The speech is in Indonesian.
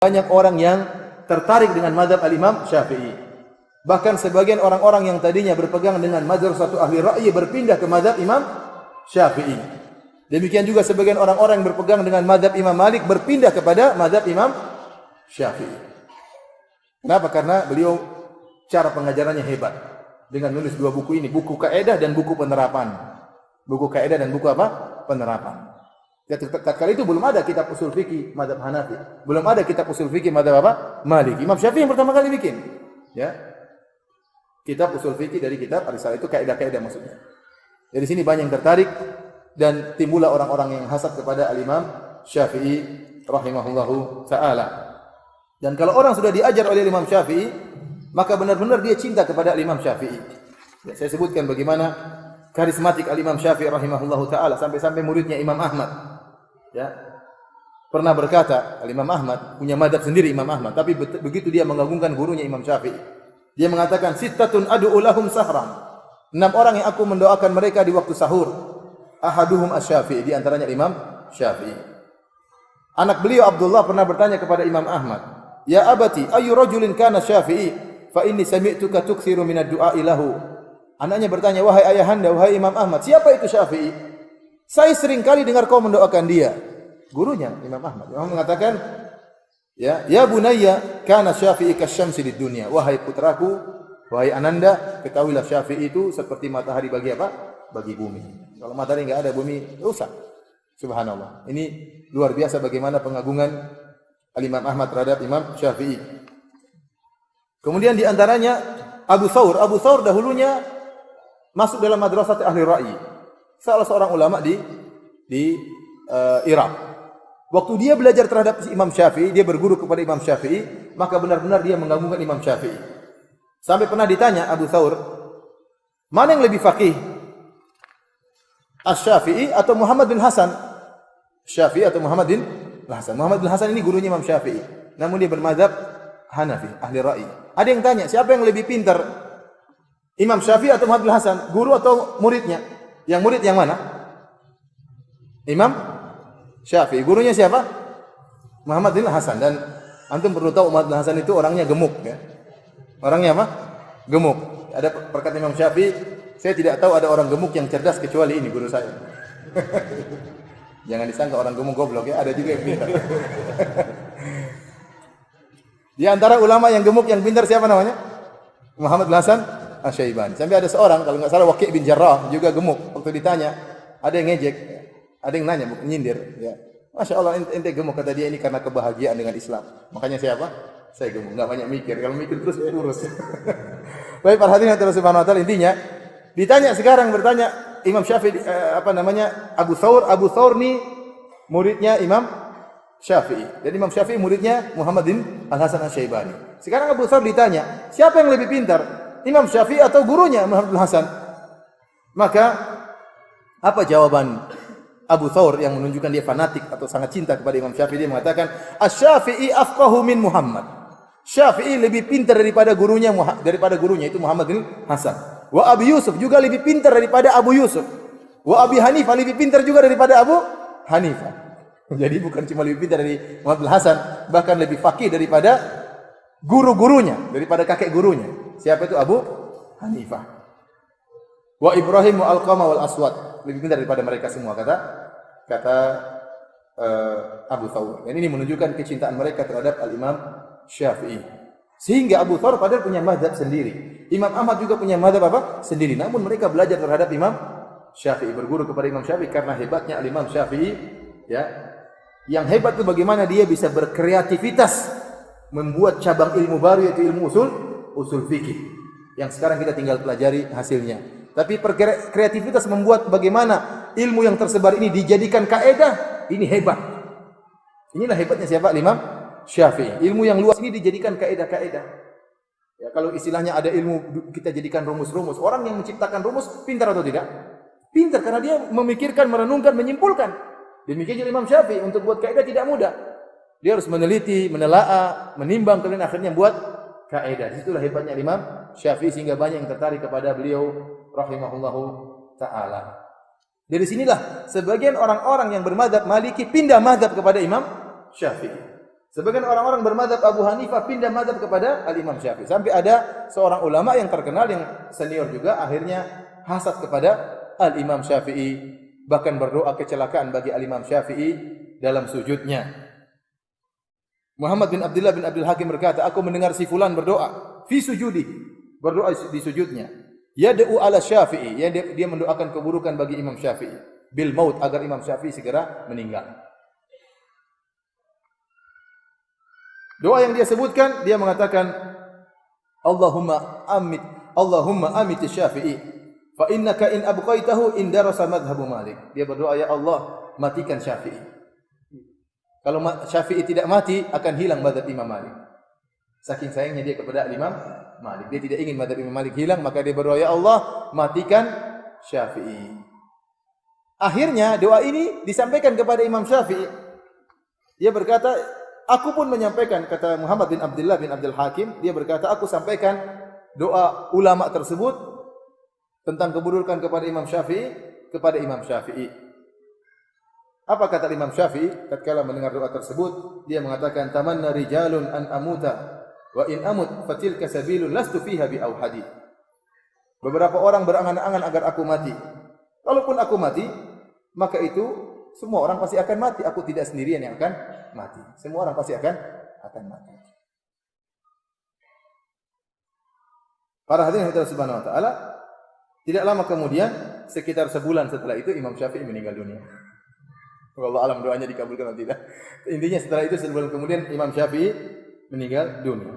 banyak orang yang tertarik dengan mazhab al-Imam Syafi'i. Bahkan sebagian orang-orang yang tadinya berpegang dengan mazhab satu ahli ra'yi berpindah ke mazhab Imam Syafi'i. Demikian juga sebagian orang-orang yang berpegang dengan mazhab Imam Malik berpindah kepada mazhab Imam Syafi'i. Kenapa? Karena beliau cara pengajarannya hebat. Dengan menulis dua buku ini, buku kaidah dan buku penerapan. Buku kaidah dan buku apa? Penerapan. Tatkala itu belum ada kitab usul fikih mazhab Hanafi. Belum ada kitab usul fikih mazhab apa? Malik. Imam Syafi'i yang pertama kali bikin. Ya. Kitab usul fikih dari kitab Ar-Risalah itu kaidah-kaidah maksudnya. Dari sini banyak yang tertarik dan timbullah orang-orang yang hasad kepada al-Imam Syafi'i rahimahullahu taala. Dan kalau orang sudah diajar oleh Imam Syafi'i, maka benar-benar dia cinta kepada al-Imam Syafi'i. Ya, saya sebutkan bagaimana karismatik al-Imam Syafi'i rahimahullahu taala sampai-sampai muridnya Imam Ahmad ya pernah berkata, al-Imam Ahmad punya mazhab sendiri Imam Ahmad, tapi begitu dia mengagungkan gurunya Imam Syafi'i, dia mengatakan sittatun ad'u lahum sahran. 6 orang yang aku mendoakan mereka di waktu sahur. Ahaduhum asy-Syafi'i, di antaranya Imam Syafi'i. Anak beliau Abdullah pernah bertanya kepada Imam Ahmad, "Ya abati, ayu rajulin kana Syafi'i? Fa inni sami'tuka tuksiru minad du'a lahu." Anaknya bertanya, "Wahai ayahanda, wahai Imam Ahmad, siapa itu Syafi'i? Saya sering kali dengar kau mendoakan dia." Gurunya Imam Ahmad. Imam mengatakan, ya bunayya, kana Syafi'i kasyamsi lid dunya. Wahai putraku, wahai ananda, ketahuilah Syafi'i itu seperti matahari bagi apa? Bagi bumi. Kalau matahari enggak ada, bumi rusak. Subhanallah. Ini luar biasa bagaimana pengagungan al-Imam Ahmad terhadap Imam Syafi'i. Kemudian di antaranya Abu Thawr. Abu Thawr dahulunya masuk dalam madrasah ahli ra'yi. Salah seorang ulama di Irak. Waktu dia belajar terhadap Imam Syafi'i, dia berguru kepada Imam Syafi'i, maka benar-benar dia mengagungkan Imam Syafi'i. Sampai pernah ditanya Abu Thawr, mana yang lebih faqih? Asy-Syafi'i atau Muhammad bin Hasan? Syafi'i atau Muhammad bin Hasan? Muhammad bin Hasan ini gurunya Imam Syafi'i. Namun dia bermadzhab Hanafi, ahli ra'yi. Ada yang tanya, siapa yang lebih pintar? Imam Syafi'i atau Muhammad bin Hasan? Guru atau muridnya? Yang murid yang mana? Imam Syafi'i. Gurunya siapa? Muhammad bin Hasan. Dan antum perlu tahu Muhammad bin Hasan itu orangnya gemuk ya. Orangnya apa? Gemuk. Ada perkataan Imam Syafi'i, saya tidak tahu ada orang gemuk yang cerdas kecuali ini guru saya. Jangan disangka orang gemuk goblok ya, ada juga yang pintar. Di antara ulama yang gemuk yang pintar siapa namanya? Muhammad bin Hasan Asy-Syaibani. Sampai ada seorang kalau enggak salah Waqi' bin Jarrah juga gemuk. Waktu ditanya, ada yang ngejek, ada yang nanya, nyindir ya. Masya Allah ente gemuk, kata dia, ini karena kebahagiaan dengan Islam. Makanya saya apa? Saya gemuk, enggak banyak mikir. Kalau mikir terus kurus. Baik, para hadirin Allah Subhanahu wa taala, intinya ditanya sekarang, bertanya Imam Syafi'i Abu Thawr. Abu Thawr ni muridnya Imam Syafi'i. Dan Imam Syafi'i muridnya Muhammad bin Al-Hasan Asy-Syaibani. Sekarang Abu Thawr ditanya, siapa yang lebih pintar? Imam Syafi'i atau gurunya Muhammad bin Hasan? Maka apa jawaban Abu Thawr yang menunjukkan dia fanatik atau sangat cinta kepada Imam Syafi'i? Dia mengatakan, "Asy-Syafi'i afqahu min Muhammad." Syafi'i lebih pintar daripada gurunya itu Muhammad bin Hasan. Wa Abi Yusuf juga lebih pintar daripada Abu Yusuf. Wa Abi Hanifah lebih pintar juga daripada Abu Hanifah. Jadi bukan cuma lebih pintar dari Muhammad bin Hasan, bahkan lebih faqih daripada guru-gurunya, daripada kakek gurunya. Siapa itu? Abu Hanifah. Wa Ibrahim wa Alqamah wal Aswad, lebih pintar daripada mereka semua, kata Abu Thawr. Dan ini menunjukkan kecintaan mereka terhadap al-Imam Syafi'i. Sehingga Abu Thawr padahal punya mazhab sendiri. Imam Ahmad juga punya mazhab apa? Sendiri. Namun mereka belajar terhadap Imam Syafi'i, berguru kepada Imam Syafi'i karena hebatnya al-Imam Syafi'i ya. Yang hebat itu bagaimana dia bisa berkreativitas membuat cabang ilmu baru, yaitu ilmu usul fikih. Yang sekarang kita tinggal pelajari hasilnya. Tapi kreativitas membuat bagaimana ilmu yang tersebar ini dijadikan kaidah, ini hebat. Inilah hebatnya siapa? Imam Syafi'i. Ilmu yang luas ini dijadikan kaidah-kaidah. Ya, kalau istilahnya ada ilmu kita jadikan rumus-rumus. Orang yang menciptakan rumus pintar atau tidak? Pintar karena dia memikirkan, merenungkan, menyimpulkan. Demikian juga Imam Syafi'i, untuk buat kaidah tidak mudah. Dia harus meneliti, menelaah, menimbang, kemudian akhirnya buat kaidah. Itulah hebatnya Imam Syafi'i sehingga banyak yang tertarik kepada beliau rahimahullahu taala. Dari sinilah sebagian orang-orang yang bermadzhab Maliki pindah mazhab kepada Imam Syafi'i. Sebagian orang-orang bermadzhab Abu Hanifah pindah madzhab kepada Al-Imam Syafi'i. Sampai ada seorang ulama yang terkenal yang senior juga akhirnya hasad kepada Al-Imam Syafi'i, bahkan berdoa kecelakaan bagi Al-Imam Syafi'i dalam sujudnya. Muhammad bin Abdullah bin Abdul Hakim berkata, aku mendengar si fulan berdoa fi sujudi, berdoa di sujudnya. Yad'u ala Syafi'i, dia mendoakan keburukan bagi Imam Syafi'i bil maut, agar Imam Syafi'i segera meninggal. Doa yang dia sebutkan, dia mengatakan Allahumma amit Syafi'i fa innaka in abqaitahu in darasa madhhabu Malik. Dia berdoa, ya Allah, matikan Syafi'i. Kalau Syafi'i tidak mati, akan hilang mazhab Imam Malik. Saking sayangnya dia kepada Imam Malik. Dia tidak ingin mazhab Imam Malik hilang, maka dia berdoa, ya Allah, matikan Syafi'i. Akhirnya doa ini disampaikan kepada Imam Syafi'i. Dia berkata, aku pun menyampaikan, kata Muhammad bin Abdullah bin Abdul Hakim, dia berkata, aku sampaikan doa ulama tersebut tentang keburukan kepada Imam Syafi'i kepada Imam Syafi'i. Apa kata Imam Syafi'i tatkala mendengar doa tersebut? Dia mengatakan, tamanna rijalun an amuta wa in amut fatilka sabilun lastu fiha bi auhadi. Beberapa orang berangan-angan agar aku mati. Kalaupun aku mati, maka itu semua orang pasti akan mati. Aku tidak sendirian yang akan mati. Semua orang pasti akan mati. Para hadirin Allah Subhanahu wa taala, tidak lama kemudian, sekitar sebulan setelah itu Imam Syafi'i meninggal dunia. Wallahu alam doanya dikabulkan atau tidak. Intinya setelah itu sebulan kemudian Imam Syafi'i meninggal dunia.